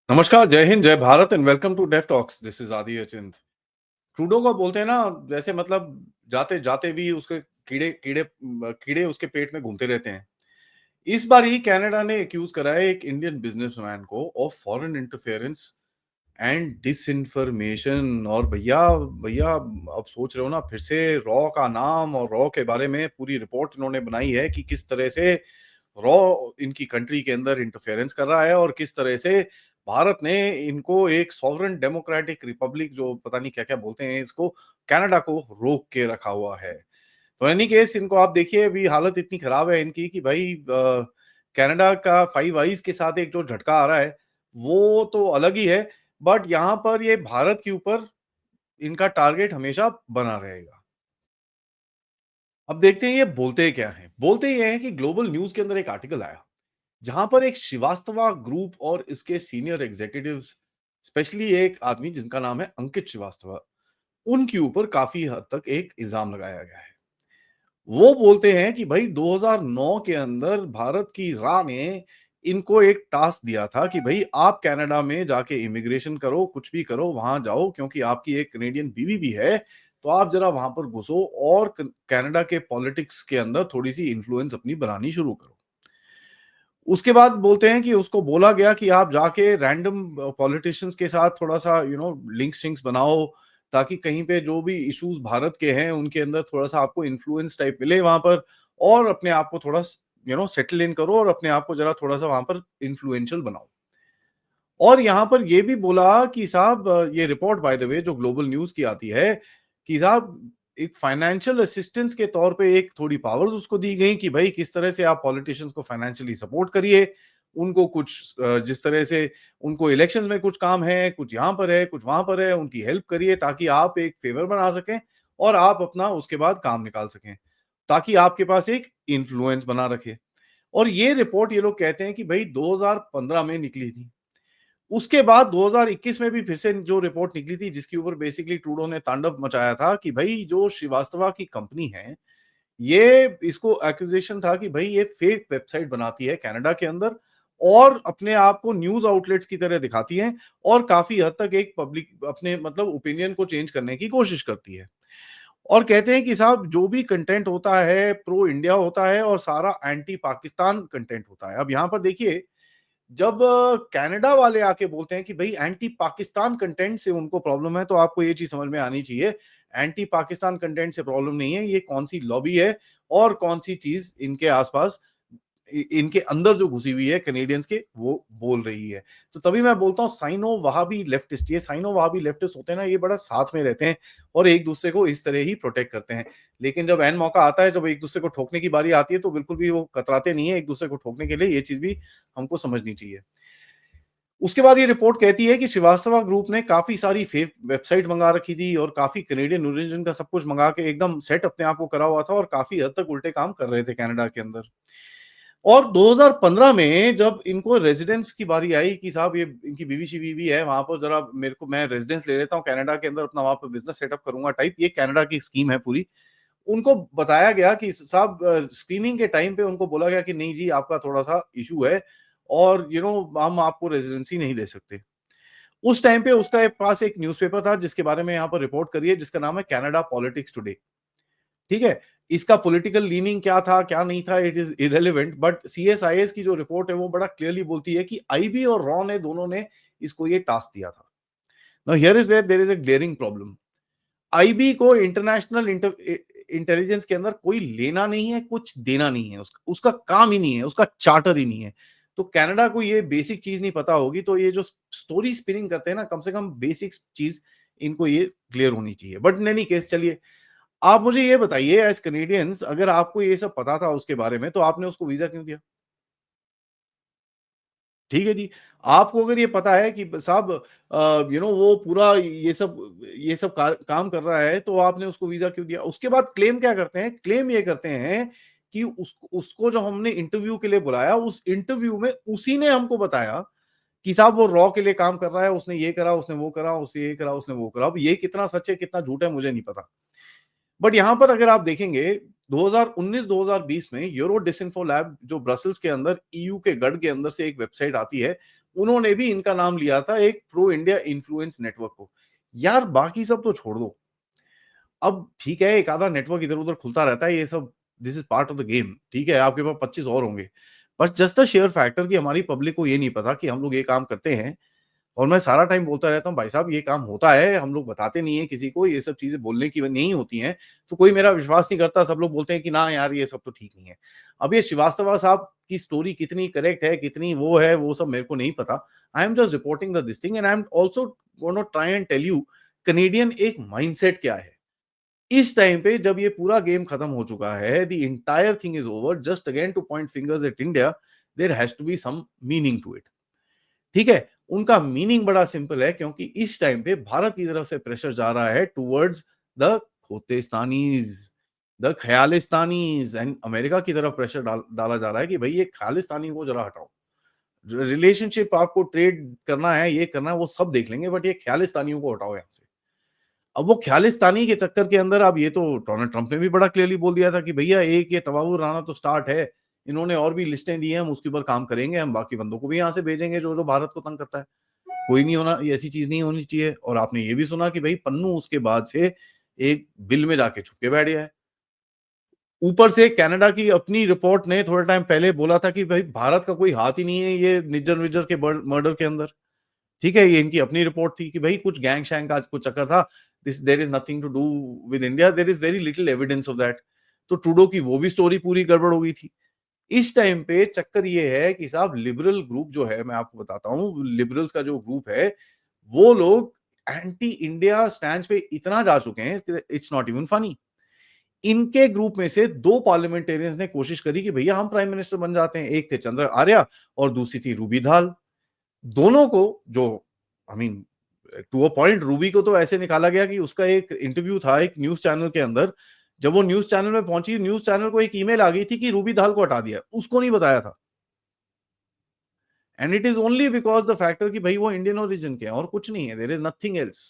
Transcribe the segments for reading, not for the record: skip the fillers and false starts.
नमस्कार, जय हिंद, जय Bharat and welcome to def talks. This is Aadi Achint. Trudeau को बोलते हैं ना, जैसे मतलब जाते-जाते भी उसके कीड़े उसके पेट में घूमते रहते हैं। इस बार ही कनाडा ने एक्यूज करा है एक इंडियन बिजनेसमैन को of foreign interference and disinformation. और भैया भैया अब सोच रहे हो ना, फिर से रॉ का नाम और रॉ के बारे में पूरी रिपोर्ट इन्होंने बनाई है कि किस तरह से रॉ इनकी कंट्री के अंदर इंटरफेरेंस कर रहा है और किस तरह से भारत ने इनको एक सॉवरेन डेमोक्रेटिक रिपब्लिक, जो पता नहीं क्या-क्या बोलते हैं इसको, कनाडा को रोक के रखा हुआ है। तो एनी केस इनको आप देखिए, अभी हालत इतनी खराब है इनकी कि भाई कनाडा का फाइव आईज के साथ एक जो झटका आ रहा है, वो तो अलग ही है। बट यहाँ पर ये भारत के ऊपर इनका टारगेट हमेशा बना रहेगा। अब देखते हैं ये बोलते क्या हैं। बोलते ये हैं कि ग्लोबल न्यूज़ के अंदर एक आर्टिकल आया, जहाँ पर एक श्रीवास्तव ग्रुप और इसके सीनियर एग्जीक्यूटिव्स, स्पेशली एक आदमी जिनका नाम है अंकित श्रीवास्तव, उनके ऊपर काफ़ी हद तक एक इल्ज़ाम लगाया गया है। वो बोलते हैं कि भाई 2009 के अंदर भारत की राह ने इनको एक टास्क दिया था कि भाई आप कनाडा में जाके इमिग्रेशन करो, कुछ भी करो, वहां जाओ, क्योंकि आपकी एक कनेडियन बीवी भी है, तो आप जरा वहां पर घुसो और कनाडा के पॉलिटिक्स के अंदर थोड़ी सी इन्फ्लुएंस अपनी बनानी शुरू करो। उसके बाद बोलते हैं कि उसको बोला गया कि आप जाके रैंडम पॉलिटिशियंस के साथ थोड़ा-सा लिंक्स शिंक्स बनाओ, ताकि कहीं पे जो भी इश्यूज़ भारत के हैं, उनके अंदर थोड़ा-सा आपको इन्फ्लुएंस टाइप मिले वहाँ पर, और अपने आप को थोड़ा सेटल इन करो और अपने आप को ज़रा थोड़ा-सा वहाँ पर इन्फ्लुएंशियल बनाओ। और यहाँ पर ये भी बोला कि साहब, ये रिपोर्ट बाय द वे जो ग्लोबल न्यूज़ की आती है, कि साहब एक फाइनेंशियल असिस्टेंस के तौर पे एक थोड़ी पावर्स उसको दी गई कि भाई किस तरह से आप पॉलिटिशियंस को फाइनेंशियली सपोर्ट करिए। उनको कुछ जिस तरह से उनको इलेक्शंस में कुछ काम है, कुछ यहाँ पर है, कुछ वहाँ पर है, उनकी हेल्प करिए ताकि आप एक फेवर बना सकें और आप अपना उसके बाद काम निकाल सकें, ताकि आपके पास एक इन्फ्लुएंस बना रखे। और ये रिपोर्ट ये लोग कहते हैं कि भाई 2015 में निकली थी। उसके बाद 2021 में भी फिर से जो रिपोर्ट निकली थी, जिसके ऊपर बेसिकली ट्रूडो ने तांडव मचाया था कि भाई जो श्रीवास्तव की कंपनी है, ये इसको एक्यूजेशन था कि भाई ये फेक वेबसाइट बनाती है कनाडा के अंदर और अपने आप को न्यूज़ आउटलेट्स की तरह दिखाती है और काफ़ी हद तक एक पब्लिक अपने मतलब ओपिनियन को चेंज करने की कोशिश करती है। और कहते हैं कि साहब जो भी कंटेंट होता है, प्रो इंडिया होता है और सारा एंटी पाकिस्तान कंटेंट होता है। अब यहाँ पर देखिए, जब कनाडा वाले आके बोलते हैं कि भई एंटी पाकिस्तान कंटेंट से उनको प्रॉब्लम है, तो आपको ये चीज़ समझ में आनी चाहिए, एंटी पाकिस्तान कंटेंट से प्रॉब्लम नहीं है, ये कौन-सी लॉबी है और कौन-सी चीज़ इनके आस-पास इनके अंदर जो घुसी हुई है कैनेडियंस के, वो बोल रही है। तो तभी मैं बोलता हूँ साइनो वहाबी लेफ्टिस्ट, ये साइनो वहाबी लेफ्टिस्ट होते हैं ना, ये बड़ा साथ में रहते हैं और एक-दूसरे को इस तरह ही प्रोटेक्ट करते हैं। लेकिन जब ऐन मौका आता है, जब एक-दूसरे को ठोकने की बारी आती है, तो बिल्कुल भी वो कतराते नहीं है एक-दूसरे को ठोकने के लिए, ये चीज़ भी हमको समझनी चाहिए। उसके बाद ये रिपोर्ट कहती है कि श्रीवास्तव ग्रुप ने काफ़ी सारी फेक वेबसाइट मँगा रखी थी और काफ़ी कैनेडियन ओरिजिन का सब कुछ मँगा के एकदम सेट अपने आप को करा हुआ था और काफ़ी हद तक उल्टे काम कर रहे थे कनाडा के अंदर। और 2015 में जब इनको रेज़िडेंस की बारी आई कि साहब ये इनकी बीवी-शीवी भी है, वहाँ पर ज़रा मेरे को मैं रेज़िडेंस ले लेता हूँ कनाडा के अंदर, अपना वहाँ पे बिज़नेस सेटअप करूँगा टाइप, ये कनाडा की स्कीम है पूरी। उनको बताया गया कि साहब स्क्रीनिंग के टाइम पे उनको बोला गया कि नहीं जी, आपका थोड़ा-सा इश्यू है और हम आपको रेज़िडेंसी नहीं दे सकते। उस टाइम पे उसका पास एक न्यूज़पेपर था जिसके बारे में यहाँ पर रिपोर्ट करी है, जिसका नाम है कनाडा पॉलिटिक्स टुडे। ठीक है? इसका पॉलिटिकल लीनिंग क्या था, क्या नहीं था, it is irrelevant, but CSIS की जो रिपोर्ट है वो बड़ा क्लियरली बोलती है कि आईबी और रॉ ने दोनों ने इसको ये टास्क दिया था। Now here is where there is a glaring problem. IB को इंटरनेशनल इंटेलिजेंस के अंदर कोई लेना नहीं है, कुछ देना नहीं है, उसका उसका काम ही नहीं है, उसका चार्टर ही नहीं है। तो कनाडा को ये बेसिक चीज़ नहीं पता होगी, तो ये जो स्टोरी स्पिनिंग करते हैं ना, कम से कम बेसिक चीज़ इनको ये क्लियर होनी चाहिए। बट इन एनी केस चलिए, आप मुझे ये बताइए एज़ कैनेडियंस, अगर आपको ये सब पता था उसके बारे में, तो आपने उसको वीज़ा क्यों दिया? ठीक है जी। आपको अगर ये पता है कि साहब वो पूरा ये सब काम कर रहा है, तो आपने उसको वीज़ा क्यों दिया? उसके बाद क्लेम क्या करते हैं? क्लेम ये करते हैं कि उसको जब हमने इंटरव्यू के लिए बुलाया, उस इंटरव्यू में उसी ने हमको बताया कि साहब वो रॉ के लिए काम कर रहा है, उसने ये करा, उसने वो करा, उसने ये करा, उसने वो करा। अब ये कितना सच है, कितना झूठ है, मुझे नहीं पता। बट यहाँ पर अगर आप देखेंगे, 2019-2020 में यूरो डिसइन्फो लैब जो ब्रसेल्स के अंदर ईयू के गढ़ के अंदर से एक वेबसाइट आती है, उन्होंने भी इनका नाम लिया था एक प्रो इंडिया इन्फ्लुएंस नेटवर्क को। यार बाकी सब तो छोड़ दो। अब ठीक है, एक आधा नेटवर्क इधर-उधर खुलता रहता है, ये सब this is part of the game. ठीक है, आपके पास 25 और होंगे। But just the share factor कि हमारी पब्लिक को ये नहीं पता कि हम लोग ये काम करते हैं। और मैं सारा टाइम बोलता रहता हूँ, भाई साहब ये काम होता है, हम लोग बताते नहीं है किसी को, ये सब चीज़ें बोलने की नहीं होती हैं, तो कोई मेरा विश्वास नहीं करता, सब लोग बोलते हैं कि ना यार ये सब तो ठीक नहीं है। अब ये श्रीवास्तव साहब की स्टोरी कितनी करेक्ट है, कितनी वो है, वो सब मेरे को नहीं पता। I am just reporting the this thing and I am also gonna try and tell you Canadian एक माइंडसेट क्या है। इस टाइम पे जब ये पूरा गेम खत्म हो चुका है, the entire thing is over, just again to point fingers at India, there has to be some meaning to it. ठीक है? उनका मीनिंग बड़ा सिंपल है क्योंकि इस टाइम पे भारत की तरफ से प्रेशर जा रहा है टुवर्ड्स द खोतेस्तानीज़, द ख़यालिस्तानीज़ एंड अमेरिका की तरफ प्रेशर डाला जा रहा है कि भई ये खालिस्तानी को ज़रा हटाओ। रिलेशनशिप आपको ट्रेड करना है, ये करना है, वो सब देख लेंगे बट ये ख़यालिस्तानियों को हटाओ यहाँ से। अब वो ख़यालिस्तानी के चक्कर के अंदर अब ये तो डोनाल्ड ट्रंप ने भी बड़ा क्लियरली बोल दिया था कि भैया एक ये तवावुर राना तो स्टार्ट है। इन्होंने और भी लिस्टें दी हैं, हम उसके ऊपर काम करेंगे, हम बाकी बंदों को भी यहाँ से भेजेंगे जो-जो भारत को तंग करता है। कोई नहीं होना, ये ऐसी चीज़ नहीं होनी चाहिए। और आपने ये भी सुना कि भई पन्नू उसके बाद से एक बिल में जाके छुप के बैठ गया है। ऊपर से कनाडा की अपनी रिपोर्ट ने थोड़े टाइम पहले बोला था कि भई भारत का कोई हाथ ही नहीं है ये निज्जर-विज्जर के मर्डर के अंदर। ठीक है? ये इनकी अपनी रिपोर्ट थी कि भई कुछ गैंग-शैंग का कुछ चक्कर था। This there is nothing to do with India, there is very little evidence of that. तो ट्रूडो की वो भी स्टोरी पूरी गड़बड़ हो गई थी। इस टाइम पे चक्कर ये है कि साहब लिबरल ग्रुप जो है, मैं आपको बताता हूँ, लिबरल्स का जो ग्रुप है, वो लोग एंटी इंडिया स्टैंड पे इतना जा चुके हैं कि इट्स नॉट इवन फनी। इनके ग्रुप में से 2 पार्लियामेंटेरियंस ने कोशिश करी कि भैया हम प्राइम मिनिस्टर बन जाते हैं। एक थे चंद्र आर्या और दूसरी थी रूबी धाल। दोनों को जो I mean to a point रूबी को तो ऐसे निकाला गया कि उसका एक इंटरव्यू था एक न्यूज़ चैनल के अंदर। जब वो न्यूज़ चैनल में पहुंची, न्यूज़ चैनल को एक ईमेल आ गई थी कि रूबी धाल को हटा दिया। उसको नहीं बताया था। And it is only because the factor कि भई वो इंडियन ओरिजिन के हैं और कुछ नहीं है। There is nothing else.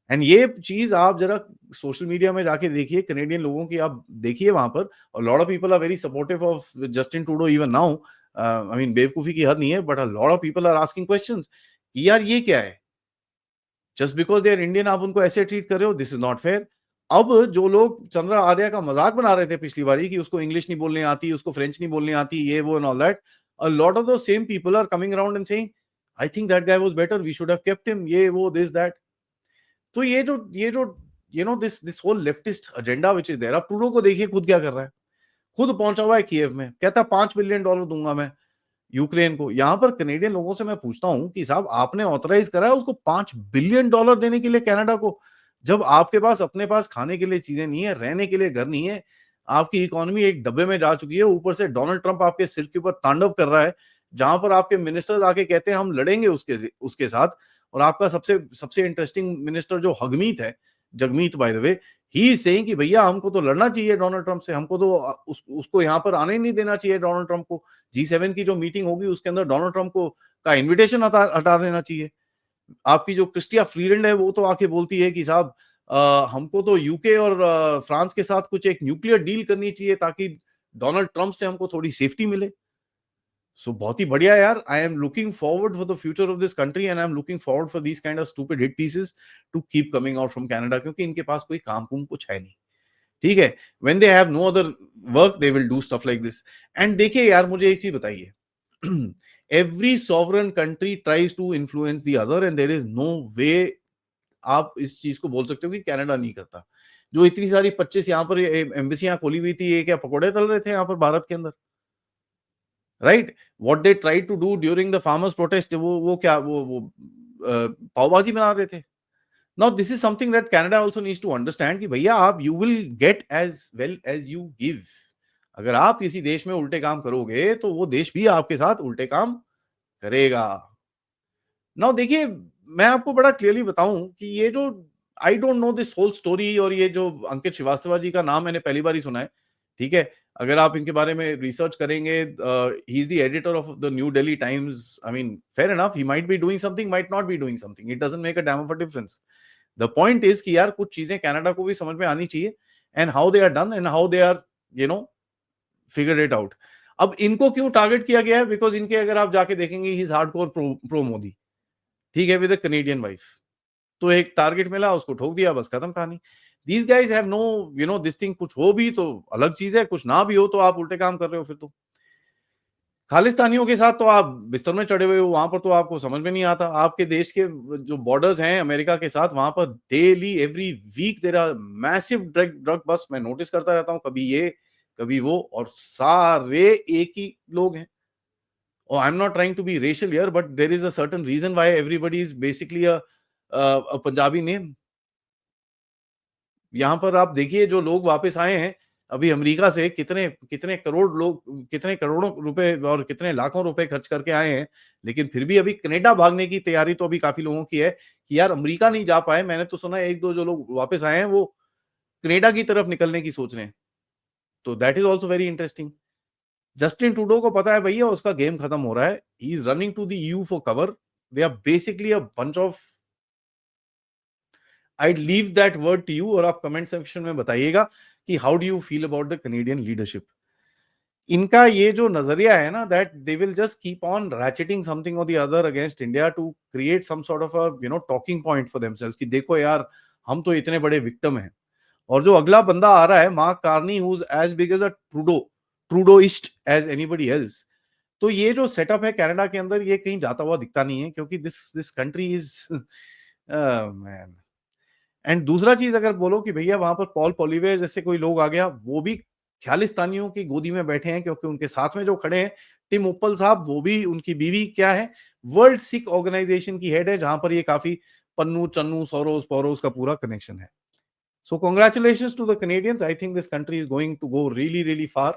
And ये चीज़ आप ज़रा सोशल मीडिया में जाके देखिए, कैनेडियन लोगों की आप देखिए वहाँ पर, और lot of people are very supportive of Justin Trudeau even now. I mean बेवकूफ़ी की हद नहीं है, but a lot of people are asking questions कि यार ये क्या है? Just because they are Indian आप उनको ऐसे ट्रीट कर रहे हो, दिस इज़ नॉट फेयर। अब जो लोग चंद्र आर्य का मज़ाक बना रहे थे पिछली बारी कि उसको इंग्लिश नहीं बोलनी आती, उसको फ्रेंच नहीं बोलनी आती, ये वो and all that, a lot of those same people are coming around and saying, I think that guy was better, we should have kept him, ये वो दिस दैट। तो ये जो you know this this whole leftist agenda which is there, अब Trudeau को देखिए खुद क्या कर रहा है। खुद पहुंचा हुआ है किएव में, कहता है $5 बिलियन दूंगा मैं यूक्रेन को। यहां पर कनेडियन लोगों से मैं पूछता हूं कि साहब आपने ऑथराइज करा है उसको $5 बिलियन देने के लिए कनाडा को, जब आपके पास अपने पास खाने के लिए चीजें नहीं है, रहने के लिए घर नहीं है, आपकी इकोनॉमी एक डब्बे में जा चुकी है, ऊपर से डोनाल्ड ट्रंप आपके सिर के ऊपर तांडव कर रहा है, जहां पर आपके मिनिस्टर्स आके कहते हैं हम लड़ेंगे उसके उसके साथ। और आपका सबसे सबसे इंटरेस्टिंग मिनिस्टर जो हगमीत है, Jagmeet by the way, he is saying कि भैया हमको तो लड़ना चाहिए डोनाल्ड ट्रंप से, हमको तो उसको यहाँ पर आने ही नहीं देना चाहिए डोनाल्ड ट्रंप को। G7 की जो मीटिंग होगी उसके अंदर डोनाल्ड ट्रंप को का इनविटेशन हटा हटा देना चाहिए। आपकी जो क्रिस्टिया फ्रीलैंड है वो तो आके बोलती है कि साहब हमको तो यूके और फ्रांस के साथ कुछ एक न्यूक्लियर डील करनी चाहिए ताकि डोनाल्ड ट्रंप से हमको थोड़ी सेफ्टी मिले। सो बहुत ही बढ़िया यार, I am looking forward for the future of this country and I am looking forward for these kind of stupid hit pieces to keep coming out from Canada, क्योंकि इनके पास कोई काम कुम कुछ है नहीं। ठीक है? When they have no other work they will do stuff like this. And देखिए यार मुझे एक चीज बताइए, every sovereign country tries to influence the other and there is no way आप इस चीज को बोल सकते हो कि कनाडा नहीं करता। जो इतनी सारी 25 यहाँ पर एम्बेसियां खोली हुई थी, ये क्या पकोड़े तल रहे थे यहाँ पर भारत के अंदर? Right? What they try to do during the farmers protest, वो क्या वो पाव भाजी बना रहे थे। Now this is something that Canada also needs to understand कि भैया आप you will get as well as you give. अगर आप किसी देश में उल्टे काम करोगे तो वो देश भी आपके साथ उल्टे काम करेगा। नाउ देखिए, मैं आपको बड़ा क्लियरली बताऊं कि ये जो I don't know this whole story, और ये जो अंकित श्रीवास्तव जी का नाम मैंने पहली बार ही सुना है। ठीक है? अगर आप इनके बारे में रिसर्च करेंगे, he is the editor of the new Delhi times, I mean fair enough, he might be doing something, might not be doing something, it doesn't make a dam of a difference. The point is कि यार कुछ चीजें Canada को भी समझ में आनी चाहिए, and how they are done and how they are you know figure it out. अब इनको क्यों टारगेट किया गया है? बिकॉज़ इनके अगर आप जाके देखेंगे he is hardcore pro Modi, ठीक है, विद अ कैनेडियन वाइफ। तो एक टारगेट मिला, उसको ठोक दिया, बस खत्म कहानी। These guys have no this thing, कुछ हो भी तो अलग चीज़ है, कुछ ना भी हो तो आप उल्टे काम कर रहे हो फिर तो। खालिस्तानियों के साथ तो आप बिस्तर में चढ़े हुए हो, वहाँ पर तो आपको समझ में नहीं आता। आपके देश के जो बॉर्डर्स हैं अमेरिका के साथ, वहाँ पर daily every week there are massive drug drug bust. मैं नोटिस करता रहता हूँ, कभी ये, कभी वो, और सारे एक ही लोग हैं। और I am not trying to be racial here, but there is a certain reason why everybody is basically a Punjabi name. यहाँ पर आप देखिए जो लोग वापस आए हैं, अभी अमेरिका से कितने कितने करोड़ लोग, कितने करोड़ों रुपए और कितने लाखों रुपए खर्च करके आए हैं, लेकिन फिर भी अभी कनाडा भागने की तैयारी तो अभी काफ़ी लोगों की है कि यार अमेरिका नहीं जा पाए। मैंने तो सुना है 1-2 जो लोग वापस आए हैं, वो कनाडा की तरफ निकलने की सोच रहे हैं। तो that is also very interesting. Justin Trudeau को पता है भैया उसका गेम खत्म हो रहा है। He is running to the EU for cover. They are basically a bunch of, I leave that word to you, और आप कमेंट सेक्शन में बताइएगा कि how do you feel about the Canadian leadership. इनका ये जो नजरिया है ना, that they will just keep on ratcheting something और the other against India to create some sort of a talking point for themselves कि देखो यार, हम तो इतने बड़े विक्टिम हैं। और जो अगला बंदा आ रहा है, Mark Carney, who is as big as a Trudeauist as anybody else. तो ये जो सेटअप है कनाडा के अंदर, ये कहीं जाता हुआ दिखता नहीं है, क्योंकि this this country is man. And दूसरा चीज अगर बोलो कि भैया वहां पर पॉल पोलिवेयर जैसे कोई लोग आ गया, वो भी खालिस्तानियों की गोदी में बैठे हैं, क्योंकि उनके साथ में जो खड़े हैं टिम ओपल साहब, वो भी, उनकी बीवी क्या है, वर्ल्ड सिख ऑर्गेनाइजेशन की हेड है, जहां पर ये काफी पन्नू चन्नू सोरोस पोरोस का पूरा कनेक्शन है। सो congratulations to the Canadians. I think this country is going to go really, really far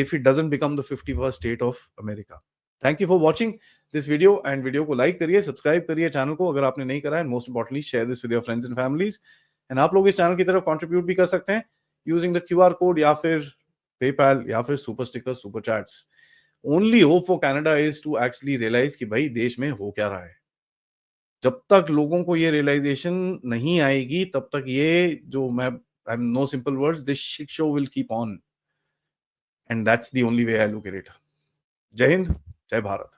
if it doesn't become the 51st state of America. Thank you for watching this video, and video को like करिए, subscribe करिए channel को अगर आपने नहीं करा है, most importantly share this with your friends and families. And आप लोग इस चैनल की तरफ कंट्रीब्यूट भी कर सकते हैं यूजिंग द क्यूआर कोड, या फिर पेपैल, या फिर super sticker, super chats. Only hope for Canada is to actually realise कि भाई देश में हो क्या रहा है। जब तक लोगों को ये रियलाइजेशन नहीं आएगी, तब तक ये जो मैं, I am no simple words, this shit show will keep on, and that's the only way I look at it. जय हिंद, जय भारत।